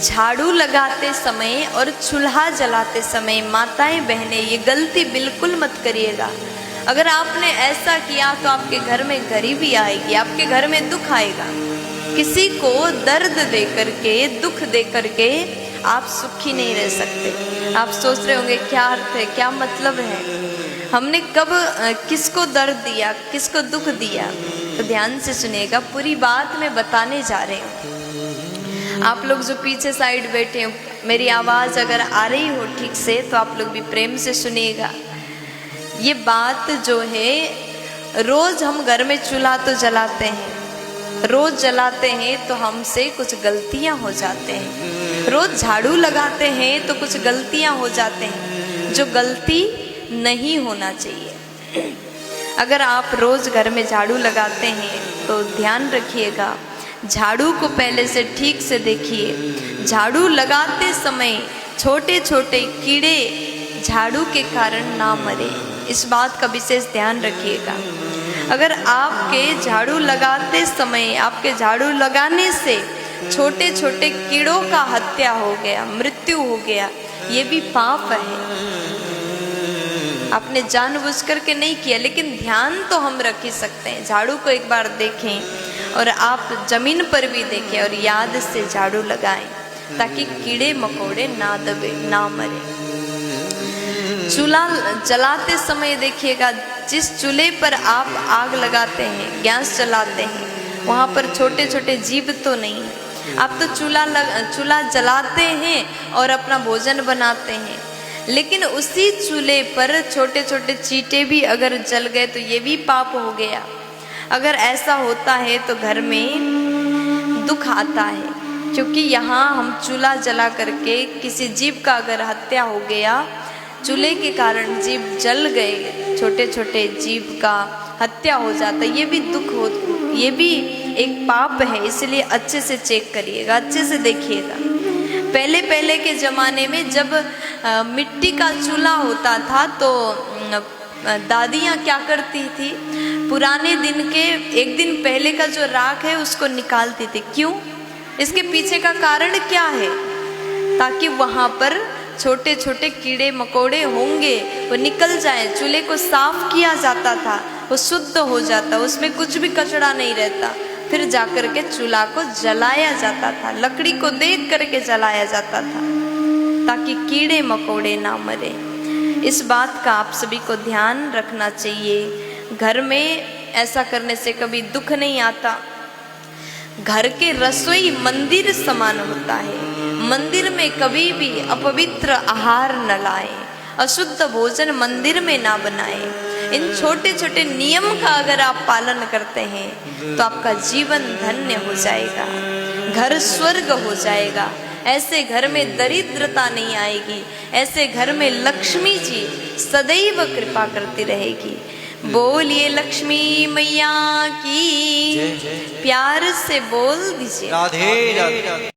झाड़ू लगाते समय और चूल्हा जलाते समय माताएं बहनें ये गलती बिल्कुल मत करिएगा। अगर आपने ऐसा किया तो आपके घर में गरीबी आएगी, आपके घर में दुख आएगा। किसी को दर्द दे करके, दुख दे करके आप सुखी नहीं रह सकते। आप सोच रहे होंगे क्या अर्थ है, क्या मतलब है, हमने कब किसको दर्द दिया, किसको दुख दिया। तो ध्यान से सुनिएगा, पूरी बात मैं बताने जा रही हूँ। आप लोग जो पीछे साइड बैठे हो, मेरी आवाज़ अगर आ रही हो ठीक से तो आप लोग भी प्रेम से सुनिएगा। ये बात जो है, रोज़ हम घर में चूल्हा तो जलाते हैं, रोज़ जलाते हैं तो हमसे कुछ गलतियां हो जाते हैं। रोज़ झाड़ू लगाते हैं तो कुछ गलतियां हो जाते हैं जो गलती नहीं होना चाहिए। अगर आप रोज़ घर में झाड़ू लगाते हैं तो ध्यान रखिएगा, झाड़ू को पहले से ठीक से देखिए। झाड़ू लगाते समय छोटे छोटे कीड़े झाड़ू के कारण ना मरे, इस बात का विशेष ध्यान रखिएगा। अगर आपके झाड़ू लगाते समय, आपके झाड़ू लगाने से छोटे छोटे कीड़ों का हत्या हो गया, मृत्यु हो गया, ये भी पाप है। आपने जानबूझ करके नहीं किया, लेकिन ध्यान तो हम रख ही सकते हैं। झाड़ू को एक बार देखें और आप जमीन पर भी देखें और याद से झाड़ू लगाएं ताकि कीड़े मकोड़े ना दबे, ना मरे। चूल्हा जलाते समय देखिएगा, जिस चूल्हे पर आप आग लगाते हैं, गैस जलाते हैं, वहाँ पर छोटे छोटे जीव तो नहीं है। आप तो चूल्हा जलाते हैं और अपना भोजन बनाते हैं, लेकिन उसी चूल्हे पर छोटे छोटे चींटे भी अगर जल गए तो ये भी पाप हो गया। अगर ऐसा होता है तो घर में दुख आता है, क्योंकि यहाँ हम चूल्हा जला करके किसी जीव का अगर हत्या हो गया, चूल्हे के कारण जीव जल गए, छोटे छोटे जीव का हत्या हो जाता, ये भी दुख हो, ये भी एक पाप है। इसलिए अच्छे से चेक करिएगा, अच्छे से देखिएगा। पहले पहले के ज़माने में जब मिट्टी का चूल्हा होता था तो दादियाँ क्या करती थी, पुराने दिन के एक दिन पहले का जो राख है उसको निकालती थी। क्यों? इसके पीछे का कारण क्या है? ताकि वहाँ पर छोटे छोटे कीड़े मकोड़े होंगे वो निकल जाए। चूल्हे को साफ किया जाता था, वो शुद्ध हो जाता, उसमें कुछ भी कचरा नहीं रहता। फिर जाकर के चूल्हा को जलाया जाता था, लकड़ी को देख करके जलाया जाता था ताकि कीड़े मकोड़े ना मरे। इस बात का आप सभी को ध्यान रखना चाहिए। घर में ऐसा करने से कभी दुख नहीं आता। घर के रसोई मंदिर समान होता है। मंदिर में कभी भी अपवित्र आहार न लाएं, अशुद्ध भोजन मंदिर में ना बनाएं। इन छोटे छोटे नियम का अगर आप पालन करते हैं तो आपका जीवन धन्य हो जाएगा, घर स्वर्ग हो जाएगा। ऐसे घर में दरिद्रता नहीं आएगी, ऐसे घर में लक्ष्मी जी सदैव कृपा करती रहेगी। बोलिए लक्ष्मी मैया की, प्यार से बोल दीजिए। राधे राधे।